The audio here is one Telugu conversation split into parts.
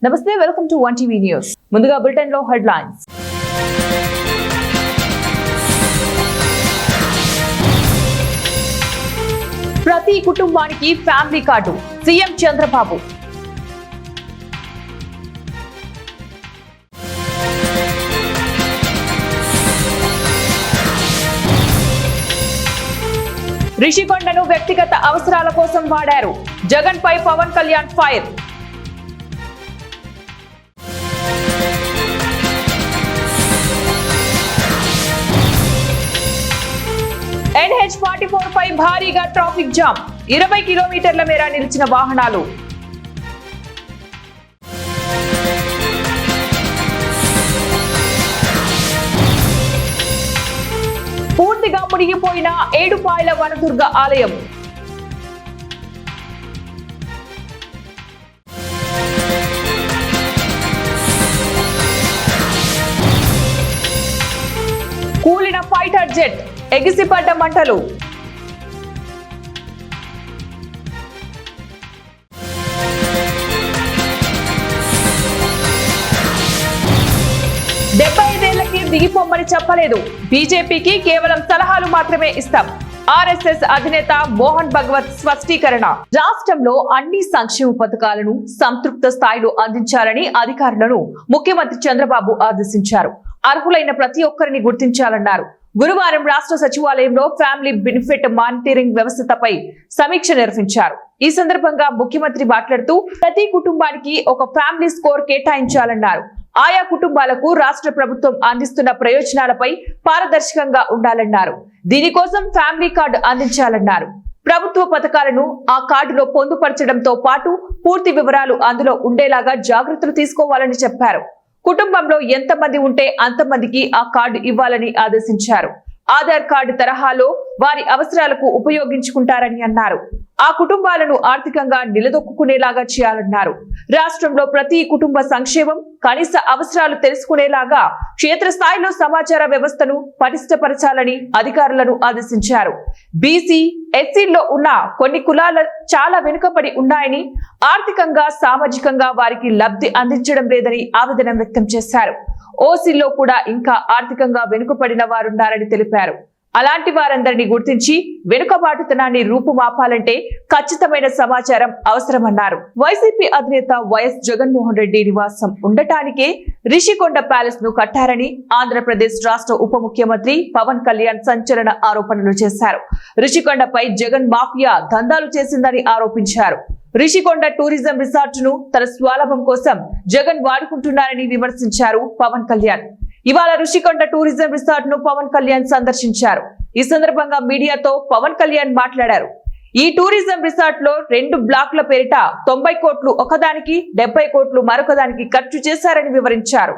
నమస్తే, వెల్కమ్ టు 1 టీవీ న్యూస్. ముందుగా బులెటిన్ లో హెడ్లైన్స్. ప్రతి కుటుంబానికి ఫ్యామిలీ కార్డు, సీఎం చంద్రబాబు. రిషికొండను వ్యక్తిగత అవసరాల కోసం వాడారు, జగన్ పై పవన్ కళ్యాణ్ ఫైర్. NH-44 పై భారీగా ట్రాఫిక్ జామ్, 20 కిలోమీటర్ల మేర నిలిచిన వాహనాలు. పూర్తిగా మునిగిపోయిన ఏడుపాయల వనదుర్గ ఆలయం. కూలిన ఫైటర్ జెట్, ఎగిసిపడ్డ మంటలు. ఏళ్లకి దిగిపోమ్మని చెప్పలేదు, బీజేపీకి కేవలం సలహాలు మాత్రమే ఇస్తాం. ఆర్ఎస్ఎస్ అధినేత మోహన్ భగవత్ స్పష్టీకరణ. రాష్ట్రంలో అన్ని సంక్షేమ పథకాలను సంతృప్త స్థాయిలో అందించాలని అధికారులను ముఖ్యమంత్రి చంద్రబాబు ఆదేశించారు. అర్హులైన ప్రతి ఒక్కరిని గుర్తించాలన్నారు. గురువారం రాష్ట్ర సచివాలయంలో ఫ్యామిలీ బెనిఫిట్ మానిటరింగ్ వ్యవస్థపై సమీక్ష నిర్వహించారు. ఈ సందర్భంగా ముఖ్యమంత్రి మాట్లాడుతూ ప్రతి కుటుంబానికి ఒక ఫ్యామిలీ స్కోర్ కేటాయించాలన్నారు. ఆయా కుటుంబాలకు రాష్ట్ర ప్రభుత్వం అందిస్తున్న ప్రయోజనాలపై పారదర్శకంగా ఉండాలన్నారు. దీనికోసం ఫ్యామిలీ కార్డు అందించాలన్నారు. ప్రభుత్వ పథకాలను ఆ కార్డులో పొందుపరచడంతో పాటు పూర్తి వివరాలు అందులో ఉండేలాగా జాగ్రత్తలు తీసుకోవాలని చెప్పారు. కుటుంబంలో ఎంతమంది ఉంటే అంతమందికి ఆ కార్డు ఇవ్వాలని ఆదేశించారు. ఆధార్ కార్డు తరహాలో వారి అవసరాలకు ఉపయోగించుకుంటారని అన్నారు. ఆ కుటుంబాలను ఆర్థికంగా నిలదొక్కునేలాగా చేయాలన్నారు. రాష్ట్రంలో ప్రతి కుటుంబ సంక్షేమం, కనీస అవసరాలు తెలుసుకునేలాగా క్షేత్రస్థాయిలో సమాచార వ్యవస్థను పటిష్టపరచాలని అధికారులను ఆదేశించారు. బీసీ, ఎస్సీల్లో ఉన్న కొన్ని కులాలు చాలా వెనుకబడి ఉన్నాయని, ఆర్థికంగా సామాజికంగా వారికి లబ్ధి అందించడం లేదని ఆవేదన వ్యక్తం చేశారు. ఓసీల్లో కూడా ఇంకా ఆర్థికంగా వెనుకబడిన వారున్నారని తెలిపారు. అలాంటి వారందరినీ గుర్తించి వెనుకబాటుతనాన్ని రూపుమాపాలంటే ఖచ్చితమైన సమాచారం అవసరమన్నారు. వైసీపీ అధినేత వైఎస్ జగన్మోహన్ రెడ్డి నివాసం ఉండటానికే రిషికొండ ప్యాలెస్ ను కట్టారని ఆంధ్రప్రదేశ్ రాష్ట్ర ఉప ముఖ్యమంత్రి పవన్ కళ్యాణ్ సంచలన ఆరోపణలు చేశారు. రిషికొండపై జగన్ మాఫియా దందాలు చేసిందని ఆరోపించారు. రిషికొండ టూరిజం రిసార్ట్ ను తన స్వాలాభం కోసం జగన్ వాడుకుంటున్నారని విమర్శించారు పవన్ కళ్యాణ్. ఇవాళ రిషికొండ టూరిజం రిసార్ట్ ను పవన్ కళ్యాణ్ సందర్శించారు. ఈ సందర్భంగా మీడియాతో పవన్ కళ్యాణ్ మాట్లాడారు. ఈ టూరిజం రిసార్ట్ లో 2 బ్లాక్ల పేరిట 90 కోట్లు ఒకదానికి, 70 కోట్లు మరొకదానికి ఖర్చు చేశారని వివరించారు.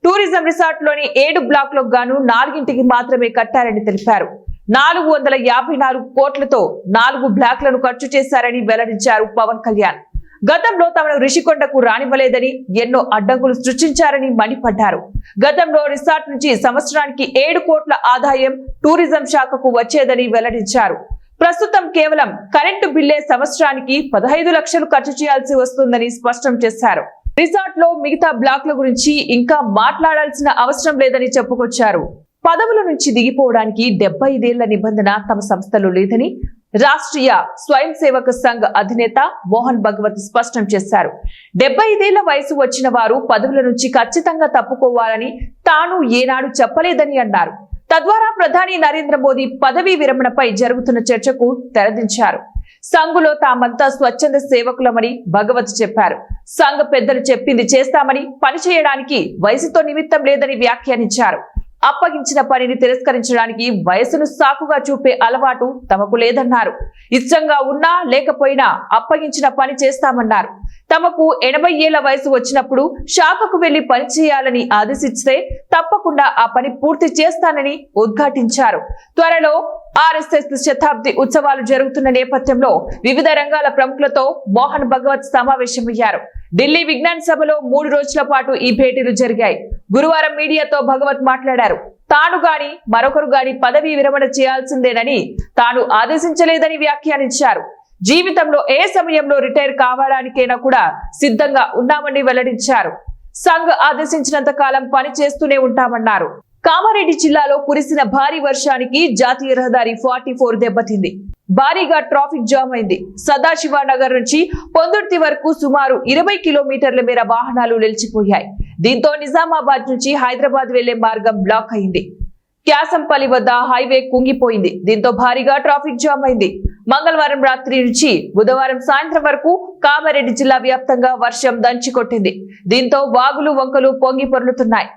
టూరిజం రిసార్ట్ లోని 7 బ్లాక్లకు గాను 4కి మాత్రమే కట్టారని తెలిపారు. 454 కోట్లతో 4 బ్లాక్లను ఖర్చు చేశారని వెల్లడించారు పవన్ కళ్యాణ్. గతంలో తమను రిషికొండకు రానివ్వలేదని, ఎన్నో అడ్డంకులు సృష్టించారని మండిపడ్డారు. గతంలో రిసార్ట్ నుంచి సంవత్సరానికి 7 కోట్ల ఆదాయం టూరిజం శాఖకు వచ్చేదని వెల్లడించారు. ప్రస్తుతం కేవలం కరెంటు బిల్లే సంవత్సరానికి 15 లక్షలు ఖర్చు చేయాల్సి వస్తుందని స్పష్టం చేశారు. రిసార్ట్ లో మిగతా బ్లాక్ల గురించి ఇంకా మాట్లాడాల్సిన అవసరం లేదని చెప్పుకొచ్చారు. పదవుల నుంచి దిగిపోవడానికి 75 ఏళ్ల నిబంధన తమ సంస్థలో లేదని రాష్ట్రీయ స్వయం సేవక సంఘ్ అధినేత మోహన్ భగవత్ స్పష్టం చేశారు. 75 ఏళ్ల వయసు వచ్చిన వారు పదవుల నుంచి ఖచ్చితంగా తప్పుకోవాలని తాను ఏనాడు చెప్పలేదని అన్నారు. తద్వారా ప్రధాని నరేంద్ర మోదీ పదవీ విరమణపై జరుగుతున్న చర్చకు తెరదించారు. సంఘులో తామంతా స్వచ్ఛంద సేవకులమని భగవత్ చెప్పారు. సంఘ పెద్దలు చెప్పింది చేస్తామని, పనిచేయడానికి వయసుతో నిమిత్తం లేదని వ్యాఖ్యానించారు. అప్పగించిన పనిని తిరస్కరించడానికి వయసును సాకుగా చూపే అలవాటు తమకు లేదన్నారు. ఇష్టంగా ఉన్నా లేకపోయినా అప్పగించిన పని చేస్తామన్నారు. తమకు 80 ఏళ్ల వయసు వచ్చినప్పుడు శాఖకు వెళ్లి పనిచేయాలని ఆదేశిస్తే తప్పకుండా ఆ పని పూర్తి చేస్తానని ఉద్ఘాటించారు. త్వరలో ఆర్ఎస్ఎస్ శతాబ్ది ఉత్సవాలు జరుగుతున్న నేపథ్యంలో వివిధ రంగాల ప్రముఖులతో మోహన్ భగవత్ సమావేశమయ్యారు. ఢిల్లీ విజ్ఞాన్ సభలో 3 రోజుల పాటు ఈ భేటీలు జరిగాయి. గురువారం మీడియాతో భగవత్ మాట్లాడారు. తాను గాని మరొకరు గాని పదవీ విరమణ చేయాల్సిందేనని తాను ఆదేశించలేదని వ్యాఖ్యానించారు. జీవితంలో ఏ సమయంలో రిటైర్ కావడానికైనా కూడా సిద్ధంగా ఉన్నామని వెల్లడించారు. సంఘ్ ఆదేశించినంత కాలం పని చేస్తూనే ఉంటామన్నారు. కామారెడ్డి జిల్లాలో కురిసిన భారీ వర్షానికి జాతీయ రహదారి 44 దెబ్బతింది. భారీగా ట్రాఫిక్ జామ్ అయింది. సదాశివనగర్ నుంచి పొందుర్తి వరకు సుమారు 20 కిలోమీటర్ల మేర వాహనాలు నిలిచిపోయాయి. దీంతో నిజామాబాద్ నుంచి హైదరాబాద్ వెళ్లే మార్గం బ్లాక్ అయింది. క్యాసంపల్లి వద్ద హైవే కుంగిపోయింది. దీంతో భారీగా ట్రాఫిక్ జామ్ అయింది. మంగళవారం రాత్రి నుంచి బుధవారం సాయంత్రం వరకు కామారెడ్డి జిల్లా వ్యాప్తంగా వర్షం దంచికొట్టింది. దీంతో వాగులు వంకలు పొంగి పొర్లుతున్నాయి.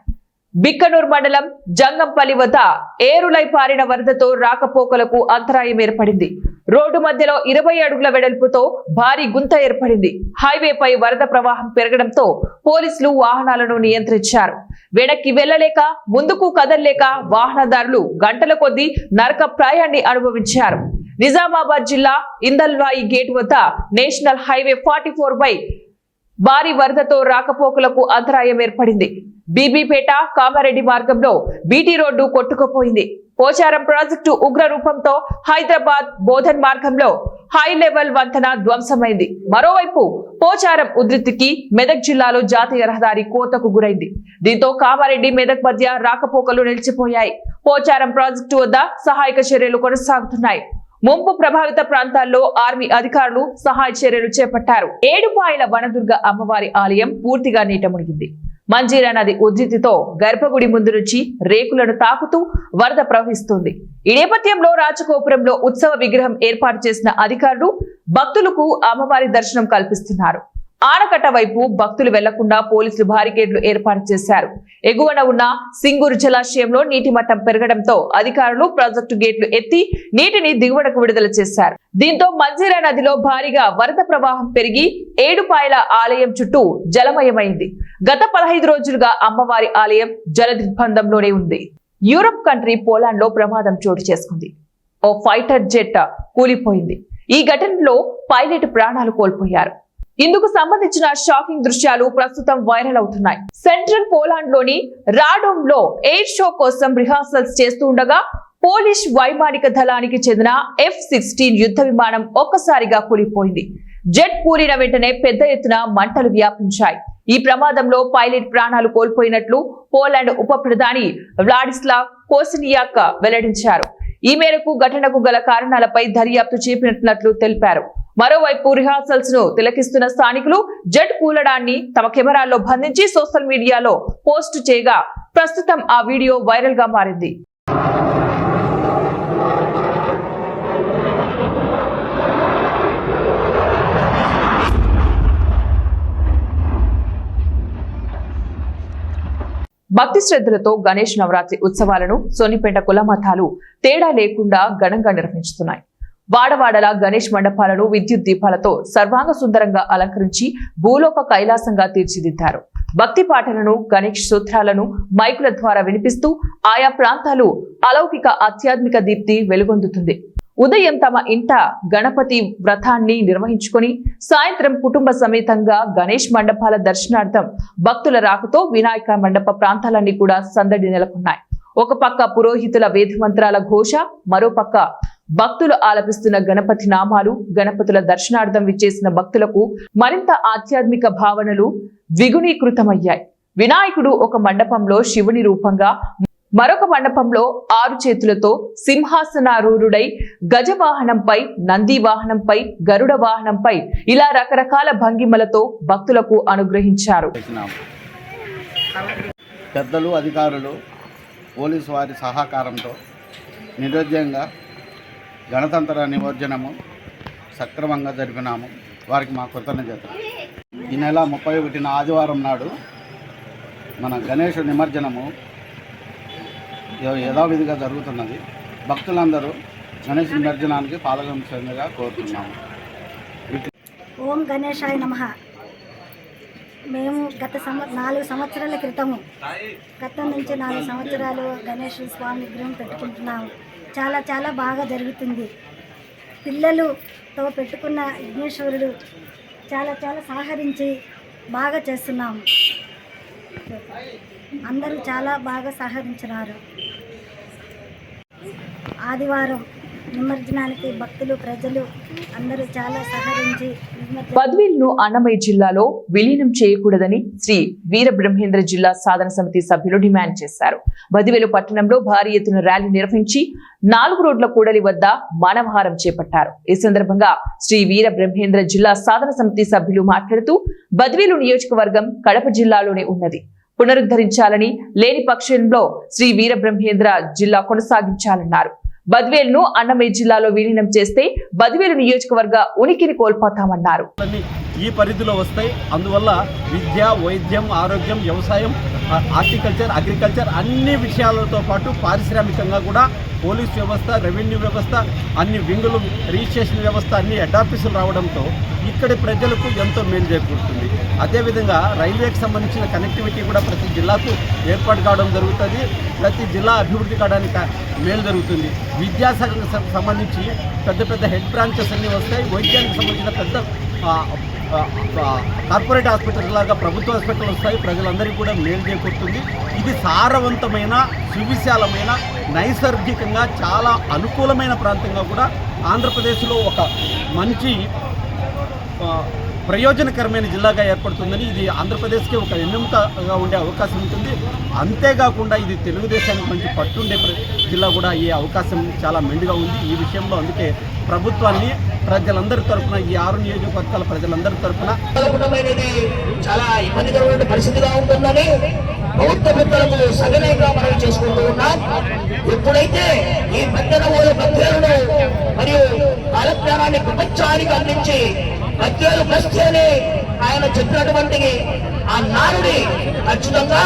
బిక్కనూర్ మండలం జంగంపల్లి వద్ద ఏరులై పారిన వరదతో రాకపోకలకు అంతరాయం ఏర్పడింది. రోడ్డు మధ్యలో 20 అడుగుల వెడల్పుతో భారీ గుంత ఏర్పడింది. హైవేపై వరద ప్రవాహం పెరగడంతో పోలీసులు వాహనాలను నియంత్రించారు. వెనక్కి వెళ్లలేక ముందుకు కదలలేక వాహనదారులు గంటల కొద్దీ నరకప్రాయాన్ని అనుభవించారు. నిజామాబాద్ జిల్లా ఇందల్వాయి గేట్ వద్ద నేషనల్ హైవే 44 భారీ వరదతో రాకపోకలకు అంతరాయం ఏర్పడింది. బీబీపేట కామారెడ్డి మార్గంలో బీటీ రోడ్డు కొట్టుకుపోయింది. పోచారం ప్రాజెక్టు ఉగ్ర రూపంతో హైదరాబాద్ బోధన్ మార్గంలో హై లెవెల్ వంతెన ధ్వంసమైంది. మరోవైపు పోచారం ఉధృతికి మెదక్ జిల్లాలో జాతీయ రహదారి కోతకు గురైంది. దీంతో కామారెడ్డి మెదక్ మధ్య రాకపోకలు నిలిచిపోయాయి. పోచారం ప్రాజెక్టు వద్ద సహాయక చర్యలు కొనసాగుతున్నాయి. ముంపు ప్రభావిత ప్రాంతాల్లో ఆర్మీ అధికారులు సహాయ చర్యలు చేపట్టారు. ఏడుపాయల వనదుర్గ అమ్మవారి ఆలయం పూర్తిగా నీట మునిగింది. మంజీరా నది ఉధృతితో గర్భగుడి ముందు నుంచి రేకులను తాకుతూ వరద ప్రవహిస్తుంది. ఈ నేపథ్యంలో రాజగోపురంలో ఉత్సవ విగ్రహం ఏర్పాటు చేసిన అధికారులు భక్తులకు అమ్మవారి దర్శనం కల్పిస్తున్నారు. ఆనకట్ట వైపు భక్తులు వెళ్లకుండా పోలీసులు బారికేడ్లు ఏర్పాటు చేశారు. ఎగువన ఉన్న సింగూరు జలాశయంలో నీటి మట్టం పెరగడంతో అధికారులు ప్రాజెక్టు గేట్లు ఎత్తి నీటిని దిగువడకు విడుదల చేశారు. దీంతో మంజీరా నదిలో భారీగా వరద ప్రవాహం పెరిగి ఏడుపాయల ఆలయం చుట్టూ జలమయమైంది. గత 15 రోజులుగా అమ్మవారి ఆలయం జలదిగ్బంధంలోనే ఉంది. యూరప్ కంట్రీ పోలాండ్ లో ప్రమాదం చోటు చేసుకుంది. ఓ ఫైటర్ జెట్ కూలిపోయింది. ఈ ఘటనలో పైలట్ ప్రాణాలు కోల్పోయారు. ఇందుకు సంబంధించిన షాకింగ్ దృశ్యాలు ప్రస్తుతం వైరల్ అవుతున్నాయి. సెంట్రల్ పోలాండ్ లోని రాడోమ్ లో ఎయిర్ షో కోసం రిహార్సల్స్ చేస్తూ ఉండగా పోలిష్ వైమానిక దళానికి చెందిన F-16 యుద్ధ విమానం ఒక్కసారిగా కూలిపోయింది. జెట్ కూలిన వెంటనే పెద్ద ఎత్తున మంటలు వ్యాపించాయి. ఈ ప్రమాదంలో పైలట్ ప్రాణాలు కోల్పోయినట్లు పోలాండ్ ఉప ప్రధాని వ్లాడిస్లావ్ కోసినియాక్ వెల్లడించారు. ఈ మేరకు ఘటనకు గల కారణాలపై దర్యాప్తు చేపట్టినట్లు తెలిపారు. మరోవైపు రిహార్సల్స్ ను తిలకిస్తున్న స్థానికులు జెట్ కూలడాన్ని తమ కెమెరాల్లో బంధించి సోషల్ మీడియాలో పోస్టు చేయగా ప్రస్తుతం ఆ వీడియో వైరల్ గా మారింది. భక్తి శ్రద్ధలతో గణేష్ నవరాత్రి ఉత్సవాలను సోనిపేట కుల మతాలు తేడా లేకుండా ఘనంగా నిర్వహిస్తున్నాయి. వాడవాడల గణేష్ మండపాలను విద్యుత్ దీపాలతో సర్వాంగ సుందరంగా అలంకరించి భూలోక కైలాసంగా తీర్చిదిద్దారు. భక్తి పాటలను గణేష్ సూత్రాలను మైకుల ద్వారా వినిపిస్తూ ఆయా ప్రాంతాలు అలౌకిక ఆధ్యాత్మిక దీప్తి వెలుగొందుతుంది. ఉదయం తమ ఇంట గణపతి వ్రతాన్ని నిర్వహించుకొని సాయంత్రం కుటుంబ సమేతంగా గణేష్ మండపాల దర్శనార్థం భక్తుల రాకతో వినాయక మండప ప్రాంతాలన్నీ కూడా సందడి నెలకొన్నాయి. ఒక పక్క పురోహితుల వేద మంత్రాల ఘోష, మరోపక్క భక్తులు ఆలపిస్తున్న గణపతి నామాలు గణపతుల దర్శనార్థం విచ్చేసిన భక్తులకు మరింత ఆధ్యాత్మిక భావనలు ద్విగుణీకృతమయ్యాయి. వినాయకుడు ఒక మండపంలో శివుని రూపంగా, మరొక మండపంలో 6 చేతులతో సింహాసనారూఢుడై గజవాహనంపై, నంది వాహనంపై, గరుడ వాహనంపై ఇలా రకరకాల భంగిమలతో భక్తులకు అనుగ్రహించారు. పెద్దలు, అధికారులు, పోలీసు వారి సహకారంతో నిర్విఘ్నంగా గణతంత్ర నిమజ్జనము సక్రమంగా జరిపినాము. వారికి మా కృతజ్ఞతలు. ఈ నెల 31న ఆదివారం నాడు మన గణేష్ నిమజ్జనము యథావిధిగా జరుగుతున్నది. భక్తులందరూ గణేష్ నిమజ్జనానికి పాల్గొనవలసిందిగా కోరుతున్నాము. ఓం గణేశాయ నమః. మేము గత 4 సంవత్సరాల క్రితము నుంచి 4 సంవత్సరాలు గణేష్ స్వామి విగ్రహం పెట్టుకుంటున్నాము. చాలా బాగా జరుగుతుంది. పిల్లలుతో పెట్టుకున్న విఘ్నేశ్వరుడు చాలా సహకరించి బాగా చేస్తున్నాము. అందరూ చాలా బాగా సహకరించినారు. ఆదివారం నిమజ్జనానికి భక్తులు ప్రజలు అందరూ చాలా సహకరించి బద్వేలును అన్నమయ్య జిల్లాలో విలీనం చేయకూడదని శ్రీ వీరబ్రహ్మేంద్ర జిల్లా సాధన సమితి సభ్యులు డిమాండ్ చేశారు. బద్వేలు పట్టణంలో భారీ ఎత్తున ర్యాలీ నిర్వహించి 4 రోడ్ల కూడలి వద్ద మానవహారం చేపట్టారు. ఈ సందర్భంగా శ్రీ వీరబ్రహ్మేంద్ర జిల్లా సాధన సమితి సభ్యులు మాట్లాడుతూ బద్వేలు నియోజకవర్గం కడప జిల్లాలోనే ఉన్నది, పునరుద్ధరించాలని, లేని పక్షంలో శ్రీ వీరబ్రహ్మేంద్ర జిల్లా కొనసాగించాలన్నారు. బద్వేలును అన్నమయ్య జిల్లాలో విలీనం చేస్తే బద్వేలు నియోజకవర్గ ఉనికిని కోల్పోతామన్నారు. ఈ పరిధిలో వస్తాయి. అందువల్ల విద్య, వైద్యం, ఆరోగ్యం, వ్యవసాయం, హార్టికల్చర్, అగ్రికల్చర్ అన్ని విషయాలతో పాటు పారిశ్రామికంగా కూడా పోలీస్ వ్యవస్థ, రెవెన్యూ వ్యవస్థ, అన్ని వింగులు, రిజిస్ట్రేషన్ వ్యవస్థ, అన్ని హెడ్ ఆఫీసులు రావడంతో ఇక్కడి ప్రజలకు ఎంతో మేలు చేకూరుతుంది. అదేవిధంగా రైల్వేకి సంబంధించిన కనెక్టివిటీ కూడా ప్రతి జిల్లాకు ఏర్పాటు కావడం జరుగుతుంది. ప్రతి జిల్లా అభివృద్ధి కావడానికి మేలు జరుగుతుంది. విద్యాశాఖకు సంబంధించి పెద్ద పెద్ద హెడ్ బ్రాంచెస్ అన్నీ వస్తాయి. వైద్యానికి సంబంధించిన పెద్ద కార్పొరేట్ హాస్పిటల్ లాగా ప్రభుత్వ హాస్పిటల్ వస్తాయి. ప్రజలందరికీ కూడా మేలు చేకూరుతుంది. ఇది సారవంతమైన, సువిశాలమైన, నైసర్గికంగా చాలా అనుకూలమైన ప్రాంతంగా కూడా ఆంధ్రప్రదేశ్లో ఒక మంచి ప్రయోజనకరమైన జిల్లాగా ఏర్పడుతుందని, ఇది ఆంధ్రప్రదేశ్కి ఒక ఎన్నుముకగా ఉండే అవకాశం ఉంటుంది. అంతేకాకుండా ఇది తెలుగుదేశానికి మంచి పట్టుండే జిల్లా కూడా అయ్యే అవకాశం చాలా మెండుగా ఉంది. ఈ విషయంలో అందుకే ప్రభుత్వాన్ని ప్రజలందరి తరఫున, ఈ 6 నియోజకవర్గాల ప్రజలందరి తరఫున చాలా ఇబ్బందికరమైన పరిస్థితిగా ఉంటుందని ప్రభుత్వ పెద్దలకు సవినయంగా మనం చేసుకుంటూ ఉన్నాం. ఎప్పుడైతే ఈ పెద్దనవోలు బద్వేలును మరియు కాలజ్ఞానాన్ని ప్రపంచానికి అందించి బద్వేలు బస్తేనే ఆయన చెప్పినటువంటి ఆ నారుడి ఖచ్చితంగా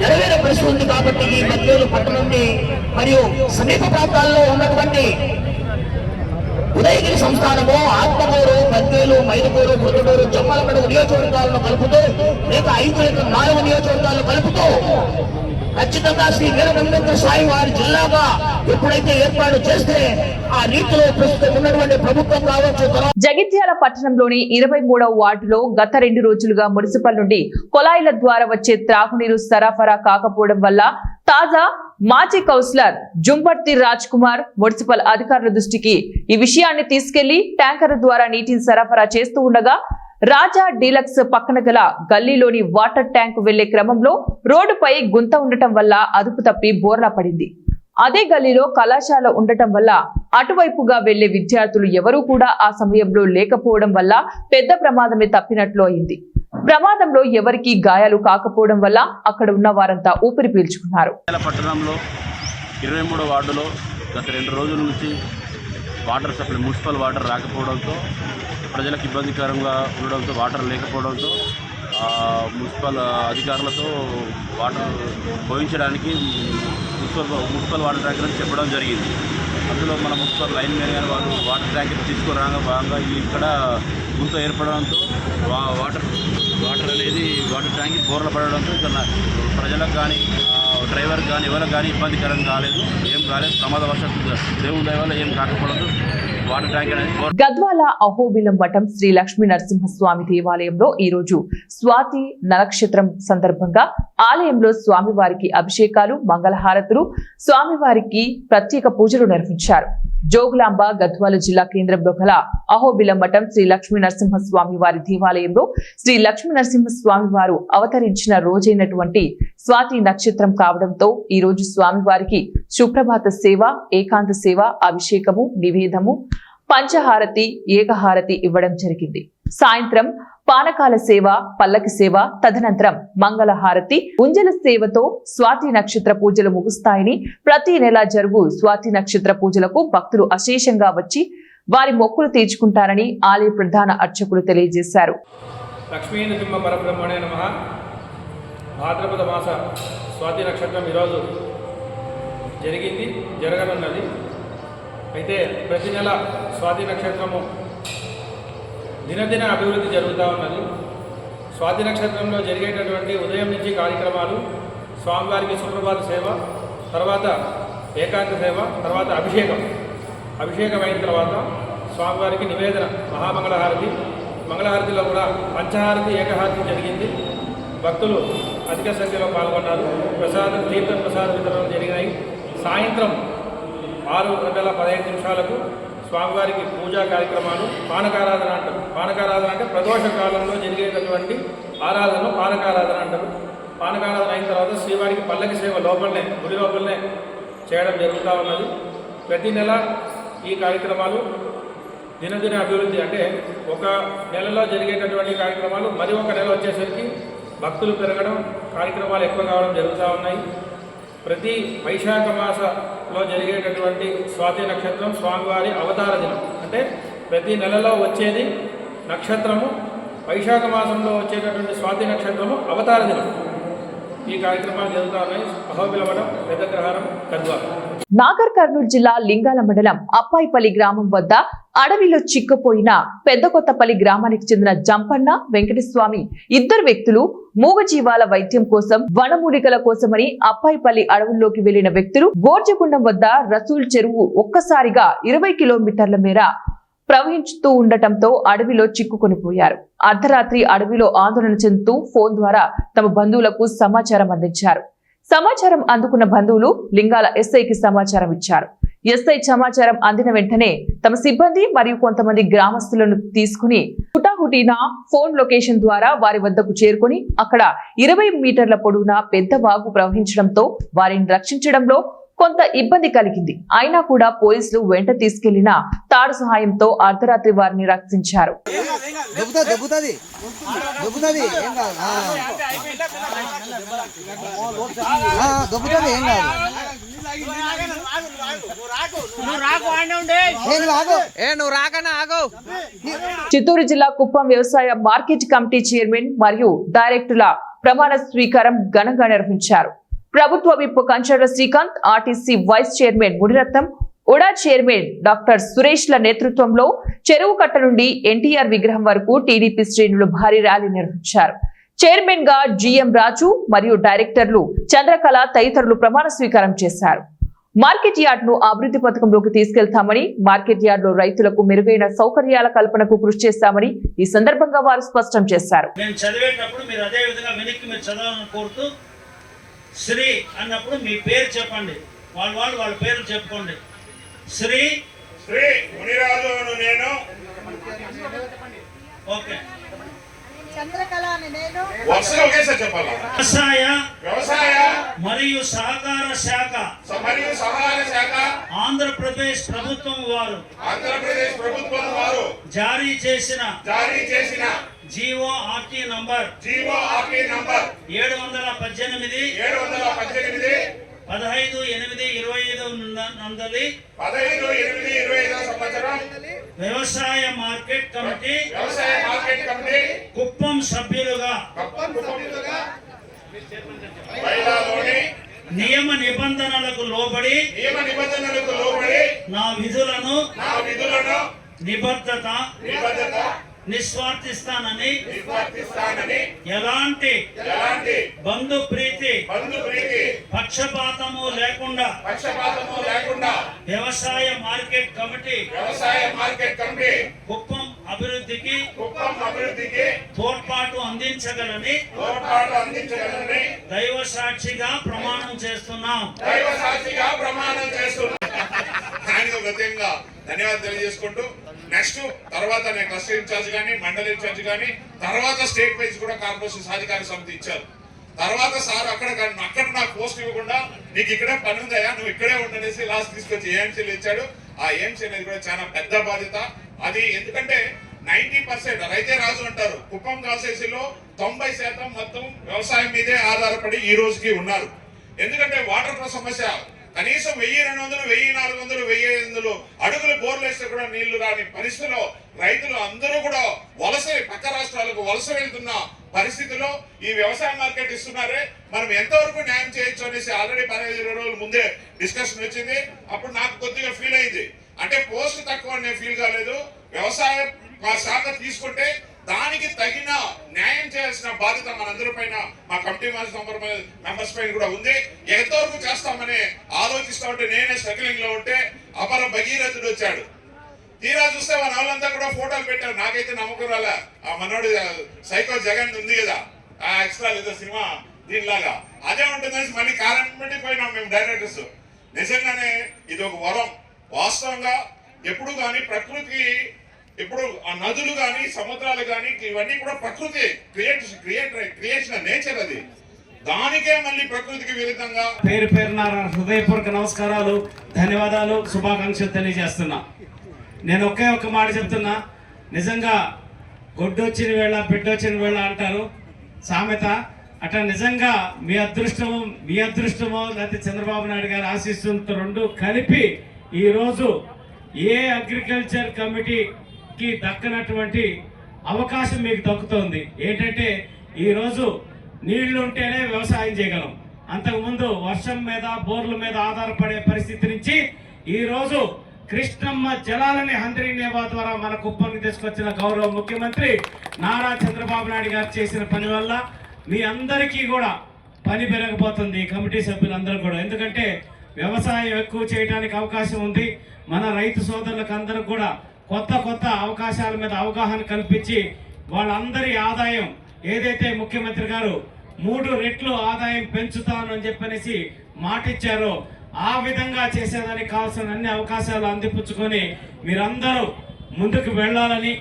నెరవేరే పరిస్థితి ఉంది. కాబట్టి ఈ బద్వేలు పట్టణాన్ని మరియు సమీప ప్రాంతాల్లో ఉన్నటువంటి ఉదయగిరి సంస్థానము, ఆత్మకూరు, బద్వేలు, మైదుకూరు, మృతుడూరు, జమ్మలమడుగు నియోజకవర్గాలను కలుపుతూ, లేక 4 నియోజకవర్గాలను కలుపుతూ ఖచ్చితంగా శ్రీ వీరబ్రహ్మేంద్ర స్వామి వారి జిల్లాగా ఎప్పుడైతే ఏర్పాటు చేస్తే ఆ రీతిలో ప్రస్తుతం ఉన్నటువంటి ప్రభుత్వం కావచ్చు. జగిత్యాల పట్టణంలోని 23వ వార్డులో గత 2 రోజులుగా మున్సిపల్ నుండి కొలాయిల ద్వారా వచ్చే త్రాగునీరు సరఫరా కాకపోవడం వల్ల తాజా మాజీ కౌన్సిలర్ జుంబర్తి రాజ్ కుమార్ మున్సిపల్ అధికారుల దృష్టికి ఈ విషయాన్ని తీసుకెళ్లి ట్యాంకర్ ద్వారా నీటిని సరఫరా చేస్తూ ఉండగా రాజా డీలక్స్ పక్కన గల గల్లీలోని వాటర్ ట్యాంక్ వెళ్లే క్రమంలో రోడ్డుపై గుంత ఉండటం వల్ల అదుపు తప్పి బోర్లా పడింది. అదే గల్లీలో కళాశాల ఉండటం వల్ల అటువైపుగా వెళ్లే విద్యార్థులు ఎవరూ కూడా ఆ సమయంలో లేకపోవడం వల్ల పెద్ద ప్రమాదమే తప్పినట్లు అయింది. ప్రమాదంలో ఎవరికీ గాయాలు కాకపోవడం వల్ల అక్కడ ఉన్న వారంతా ఊపిరి పీల్చుకున్నారు. పట్టణంలో 23వ వార్డులో గత 2 రోజుల నుంచి వాటర్ సప్లై, మున్సిపల్ వాటర్ రాకపోవడంతో, ప్రజలకు ఇబ్బందికరంగా ఉండడంతో, వాటర్ లేకపోవడంతో మున్సిపల్ అధికారులతో వాటర్ పోయించడానికి మున్సిపల్ వాటర్ ట్యాంకర్ చెప్పడం జరిగింది. అందులో మన మున్సిపల్ లైన్ మ్యాన్ గారు వాళ్ళు వాటర్ ట్యాంకర్ తీసుకురాగా భాగంగా ఇక్కడ గుంత ఏర్పడడంతో వాటర్ అనేది వాటర్ ట్యాంక్ బోర్ల పడడంతో ఇక్కడ ప్రజలకు కానీ డ్రైవర్కి కానీ ఎవరికి కానీ ఇబ్బందికరం కాలేదు, ఏం కాలేదు. ప్రమాదవశాత్తు దేవుని దయ వల్ల ఏం కాకపోవడంతో వాటర్ ట్యాంక్ అనేది. గద్వాల అహోబిలం మఠం శ్రీ లక్ష్మీ నరసింహస్వామి దేవాలయంలో ఈ రోజు స్వాతి నక్షత్రం సందర్భంగా ఆలయంలో స్వామివారికి అభిషేకాలు, మంగళహారతులు, స్వామివారికి ప్రత్యేక పూజలు నిర్వహించారు. జోగులాంబ గద్వాల జిల్లా కేంద్రంలో గల అహోబిలం మఠం శ్రీ లక్ష్మీ నరసింహస్వామి వారి దేవాలయంలో శ్రీ లక్ష్మీ నరసింహస్వామి వారు అవతరించిన రోజైనటువంటి స్వాతి నక్షత్రం కావడంతో ఈ రోజు స్వామివారికి సుప్రభాత సేవ, ఏకాంత సేవ, అభిషేకము, నివేదము, పంచహారతి, ఏకహారతి ఇవ్వడం జరిగింది. సాయంత్రం పానకాల సేవ, పల్లకి సేవ, తదనంతరం మంగళహారతి, ఉంజల సేవతో స్వాతి నక్షత్ర పూజలు ముగుస్తాయని, ప్రతి నెల జరుగు స్వాతి నక్షత్ర పూజలకు భక్తులు అశేషంగా వచ్చి వారి మొక్కులు తీర్చుకుంటారని ఆలయ ప్రధాన అర్చకులు తెలియజేశారు. లక్ష్మీ నృసింహ పరబ్రహ్మణే నమః. భాద్రపద మాస స్వాతి నక్షత్రం ఈరోజు జరగనున్నది. అయితే ప్రతి నెల స్వాతి నక్షత్రము దినదిన అభివృద్ధి జరుగుతూ ఉన్నది. స్వాతి నక్షత్రంలో జరిగేటటువంటి ఉదయం నుంచి కార్యక్రమాలు, స్వామివారికి సుప్రభాత సేవ, తర్వాత ఏకాంత సేవ, తర్వాత అభిషేకం అయిన తర్వాత స్వామివారికి నివేదన, మహామంగళహారతి, మంగళహారతిలో కూడా పంచహారతి, ఏకహారతి జరిగింది. భక్తులు అధిక సంఖ్యలో పాల్గొన్నారు. తీర్థ ప్రసాద వితరణ జరిగినాయి. సాయంత్రం 6:15 స్వామివారికి పూజా కార్యక్రమాలు, పానకారాధన అంటారు. పానకారాధన అంటే ప్రదోష కాలంలో జరిగేటటువంటి ఆరాధనను పానకారాధన అంటారు. పానకారాధన అయిన తర్వాత శ్రీవారికి పల్లకి సేవ లోపలనే, గుడి లోపలనే చేయడం జరుగుతూ ఉన్నది. ప్రతి నెల ఈ కార్యక్రమాలు దినదిన అభివృద్ధి, అంటే ఒక నెలలో జరిగేటటువంటి కార్యక్రమాలు మరి ఒక నెల వచ్చేసరికి భక్తులు పెరగడం, కార్యక్రమాలు ఎక్కువ కావడం జరుగుతూ ఉన్నాయి. ప్రతి వైశాఖ మాసంలో జరిగేటటువంటి స్వాతి నక్షత్రం స్వామివారి అవతార దినం, అంటే ప్రతి నెలలో వచ్చేది నక్షత్రము, వైశాఖ మాసంలో వచ్చేటటువంటి స్వాతి నక్షత్రము అవతార దినం. ఈ కార్యక్రమాలు జరుగుతూ ఉన్నాయి. అహోబిలవడం, పెద్దగ్రహారం, కద్వాల. నాగర్ కర్నూలు జిల్లా లింగాల మండలం అప్పాయిపల్లి గ్రామం వద్ద అడవిలో చిక్కుపోయిన పెద్దకొత్తపల్లి గ్రామానికి చెందిన జంపన్న, వెంకటస్వామి ఇద్దరు వ్యక్తులు మూగజీవాల వైద్యం కోసం, వనమూలికల కోసమని అప్పాయిపల్లి అడవుల్లోకి వెళ్లిన వ్యక్తులు గోర్జగుండం వద్ద రసూల్ చెరువు ఒక్కసారిగా 20 కిలోమీటర్ల మేర ప్రవహించుతూ ఉండటంతో అడవిలో చిక్కుకొనిపోయారు. అర్ధరాత్రి అడవిలో ఆందోళన చెందుతూ ఫోన్ ద్వారా తమ బంధువులకు సమాచారం అందించారు. సమాచారం అందుకున్న బంధువులు లింగాల ఎస్ఐకి సమాచారం ఇచ్చారు. ఎస్ఐ సమాచారం అందిన వెంటనే తమ సిబ్బంది మరియు కొంతమంది గ్రామస్తులను తీసుకుని హుటాహుటిన ఫోన్ లొకేషన్ ద్వారా వారి వద్దకు చేరుకుని అక్కడ 20 మీటర్ల పొడవున పెద్ద వాగు ప్రవహించడంతో వారిని రక్షించడంలో కొంత ఇబ్బంది కలిగింది. అయినా కూడా పోలీసులు వెంట తీసుకెళ్లిన తాడు సహాయంతో అర్ధరాత్రి వారిని రక్షించారు. చిత్తూరు జిల్లా కుప్పం వ్యవసాయ మార్కెట్ కమిటీ చైర్మన్ మరియు డైరెక్టర్ల ప్రమాణ స్వీకారం ఘనంగా నిర్వహించారు. ప్రభుత్వ whip Kancharla Srikanth, RTC vice chairman Muniratnam, UDA chairman doctor Suresh ల నేతృత్వంలో చెరువు కట్ట నుండి ఎన్టీఆర్ విగ్రహం వరకు టీడీపీ శ్రేణులు భారీ ర్యాలీ నిర్వహించారు. చైర్మన్ గా జిఎం రాజు మరియు డైరెక్టర్లు చంద్రకళ తదితరులు ప్రమాణ స్వీకారం చేశారు. మార్కెట్ యార్డ్ ను అభివృద్ధి పథకంలోకి తీసుకెళ్తామని, మార్కెట్ యార్డ్ లో రైతులకు మెరుగైన సౌకర్యాల కల్పనకు కృషి చేస్తామని ఈ సందర్భంగా వారు స్పష్టం చేశారు. శ్రీ అన్నప్పుడు మీ పేరు చెప్పండి, వాళ్ళ పేరు చెప్పుకోండి. శ్రీ శ్రీ మునిరాజును నేను, ఓకే, చంద్రకళని నేను, వ్యవసాయ మరియు సహకార శాఖ ఆంధ్రప్రదేశ్ ప్రభుత్వం వారు జారీ చేసిన జీవో ఆర్టీ నంబర్ 718 15/8/25 సంవత్సరం వ్యవసాయ మార్కెట్ కమిటీ కుప్పం సభ్యులుగా నియమ నిబంధనలకు లోబడి నా విధులను నిబద్ధత నిస్వార్థిస్తానని ఎలాంటి బంధు ప్రీతి పక్షపాతము లేకుండా వ్యవసాయ మార్కెట్ కమిటీ కుప్పం అభివృద్ధికి తోడ్పాటు అందించగలని దైవ సాక్షిగా ప్రమాణం చేస్తున్నాం. ధన్యవాదాలు తెలియజేసుకుంటూ నెక్స్ట్ తర్వాత నేను క్లస్టర్ ఇన్ఛార్జ్ కానీ, మండల ఇన్ఛార్జ్ కానీ, తర్వాత స్టేట్ వైజ్ కూడా కార్పొరేషన్ సాధికార సమితి ఇచ్చారు. తర్వాత సార్ అక్కడ నాకు పోస్ట్ ఇవ్వకుండా నీకు ఇక్కడే పని ఉందయా, నువ్వు ఇక్కడే ఉండనేసి లాస్ట్ తీసుకొచ్చి ఏఎంసీలు ఇచ్చాడు. ఆ ఏఎంసీ అనేది కూడా చాలా పెద్ద బాధ్యత. అది ఎందుకంటే 90% రైతే రాజు అంటారు. కుప్పం కాన్స్టిట్యున్సీలో 90% మొత్తం వ్యవసాయం మీదే ఆధారపడి ఈ రోజుకి ఉన్నారు. ఎందుకంటే వాటర్ సమస్య కనీసం 1200, 1400, 1500 అడుగులు బోర్లు వేస్తే కూడా నీళ్లు రాని పరిస్థితిలో రైతులు అందరూ కూడా పక్క రాష్ట్రాలకు వలస వెళ్తున్న పరిస్థితిలో ఈ వ్యవసాయ మార్కెట్ ఇస్తున్నారే, మనం ఎంతవరకు న్యాయం చేయొచ్చు అనేసి ఆల్రెడీ 15-20 రోజుల ముందే డిస్కషన్ వచ్చింది. అప్పుడు నాకు కొద్దిగా ఫీల్ అయింది. అంటే పోస్ట్ తక్కువ అనే ఫీల్ కాలేదు. వ్యవసాయ శాఖ తీసుకుంటే దానికి తగిన న్యాయం చేయాల్సిన బాధ్యత మనందరి పైన, మా కమిటీ మెంబర్స్ పైన కూడా ఉంది. ఎంతవరకు చేస్తామని ఆలోచిస్తా ఉంటే నేనే స్ట్రగ్లింగ్ లో ఉంటే అపర భగీరథుడు వచ్చాడు. తీరా చూస్తే మన వాళ్ళంతా కూడా ఫోటోలు పెట్టారు. నాకైతే నమ్మకం రాలే. ఆ మనోడు సైకో జగన్ ఉంది కదా, ఆ ఎక్స్ట్రా లేదా సినిమా దీనిలాగా అదే ఉంటుందని మళ్ళీ కారణం పెట్టి పోయినాం మేము డైరెక్టర్స్. నిజంగానే ఇది ఒక వరం. వాస్తవంగా ఎప్పుడు కానీ ప్రకృతికి ఇప్పుడు ఆ నదులు కానీ సముద్రాలు కానీ ఇవన్నీ కూడా ప్రకృతి క్రియేషన్ నేచర్ అది. దానికే మళ్ళీ ప్రకృతికి విరుద్ధంగా పేరు పేరున హృదయపూర్వక నమస్కారాలు, ధన్యవాదాలు, శుభాకాంక్షలు తెలియజేస్తున్నా. నేను ఒకే ఒక్క మాట చెప్తున్నా, నిజంగా గొడ్డొచ్చిన వేళ బిడ్డొచ్చిన వేళ అంటారు సామెత. అట్లా నిజంగా మీ అదృష్టమో లేకపోతే చంద్రబాబు నాయుడు గారు ఆశిస్తున్న రెండు కలిపి ఈరోజు ఏ అగ్రికల్చర్ కమిటీకి దక్కనటువంటి అవకాశం మీకు దక్కుతోంది. ఏంటంటే ఈరోజు నీళ్లు ఉంటేనే వ్యవసాయం చేయగలం. అంతకుముందు వర్షం మీద బోర్ల మీద ఆధారపడే పరిస్థితి నుంచి ఈరోజు కృష్ణమ్మ జలాలని హంద్రీనేవా ద్వారా మన కుప్పంకి తీసుకొచ్చిన గౌరవ ముఖ్యమంత్రి నారా చంద్రబాబు నాయుడు గారు చేసిన పని వల్ల మీ అందరికీ కూడా పని పెరగబోతుంది, కమిటీ సభ్యులందరూ కూడా. ఎందుకంటే వ్యవసాయం ఎక్కువ చేయడానికి అవకాశం ఉంది. మన రైతు సోదరులకు అందరూ కూడా కొత్త అవకాశాల మీద అవగాహన కల్పించి వాళ్ళందరి ఆదాయం ఏదైతే ముఖ్యమంత్రి గారు 3 రెట్లు ఆదాయం పెంచుతాను అని చెప్పనేసి మాట ఇచ్చారో ఆ విధంగా చేసేదానికి కావాల్సిన అన్ని అవకాశాలు అందిపుచ్చుకొని మీరందరూ ముందుకు వెళ్ళాలని,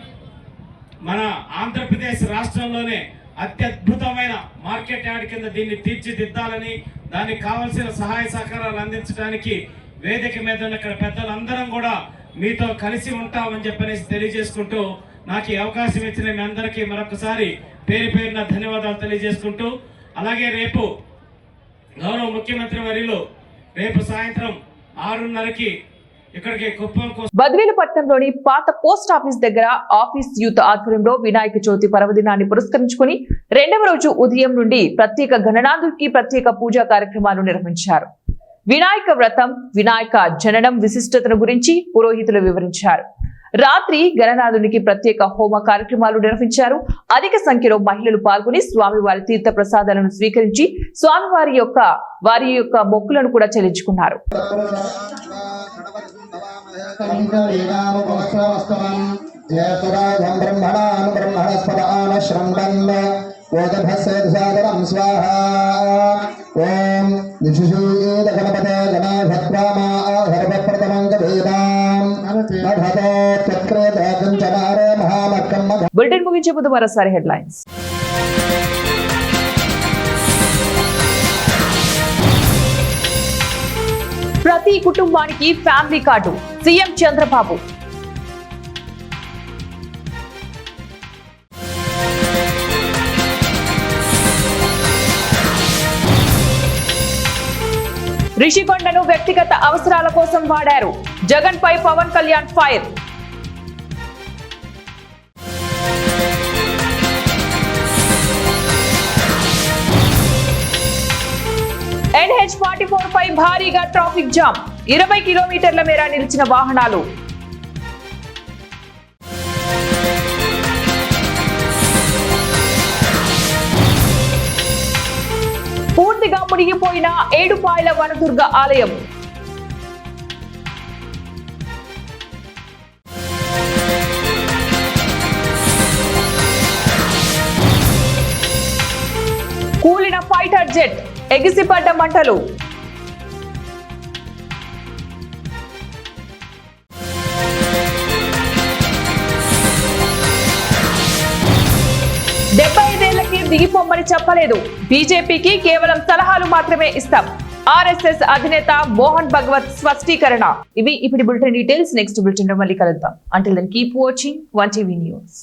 మన ఆంధ్రప్రదేశ్ రాష్ట్రంలోనే అత్యద్భుతమైన మార్కెట్ యార్డ్ కింద దీన్ని తీర్చిదిద్దాలని, దానికి కావాల్సిన సహాయ సహకారాలు అందించడానికి వేదిక మీద ఉన్న ఇక్కడ పెద్దలందరం కూడా మీతో కలిసి ఉంటామని చెప్పనేసి తెలియజేసుకుంటూ నాకు ఈ అవకాశం ఇచ్చిన మీ అందరికీ మరొకసారి పేరున ధన్యవాదాలు తెలియజేసుకుంటూ, అలాగే రేపు గౌరవ ముఖ్యమంత్రి వర్యులు రేపు సాయంత్రం 6:30కి ఇక్కడికి కుప్పం బద్వేలుపట్నంలోని పాత పోస్ట్ ఆఫీస్ దగ్గర ఆఫీస్ యూత్ ఆధ్వర్యంలో వినాయక చవితి పర్వదినాన్ని పురస్కరించుకుని 2వ రోజు ఉదయం నుండి ప్రత్యేక గణనాథుడికి ప్రత్యేక పూజా కార్యక్రమాలు నిర్వహించారు. వినాయక వ్రతం, వినాయక జననం విశిష్టతను గురించి పురోహితులు వివరించారు. రాత్రి గణనాథునికి ప్రత్యేక హోమ కార్యక్రమాలు నిర్వహించారు. అధిక సంఖ్యలో మహిళలు పాల్గొని స్వామివారి తీర్థ ప్రసాదాలను స్వీకరించి స్వామివారి యొక్క మొక్కులను కూడా చెల్లించుకున్నారు. బులెటిన్ ముగించే ముందు మరోసారి హెడ్లైన్స్. ప్రతి కుటుంబానికి ఫ్యామిలీ కార్డు, సీఎం చంద్రబాబు. రిషికొండను వ్యక్తిగత అవసరాల కోసం వాడారు, జగన్ పై పవన్ కళ్యాణ్ ఫైర్. NH44 పై భారీగా ట్రాఫిక్ జామ్, 20 కిలోమీటర్ల మేర నిలిచిన వాహనాలు. పూర్తిగా మునిగిపోయిన ఏడుపాయల వనదుర్గ ఆలయం. కూలిన ఫైటర్ జెట్, ఎగిసిపడ్డ మంటలు. ఏళ్లకి దిగిపోమ్మని చెప్పలేదు, బీజేపీకి కేవలం సలహాలు మాత్రమే ఇస్తాం. ఆర్ఎస్ఎస్ అధినేత మోహన్ భగవత్ స్పష్టీకరణ. ఇవి ఇప్పుడు బులెటిన్ డీటెయిల్స్. నెక్స్ట్ బులెటిన్ లో మళ్ళీ కలుద్దాం. Until then keep watching 1TV news.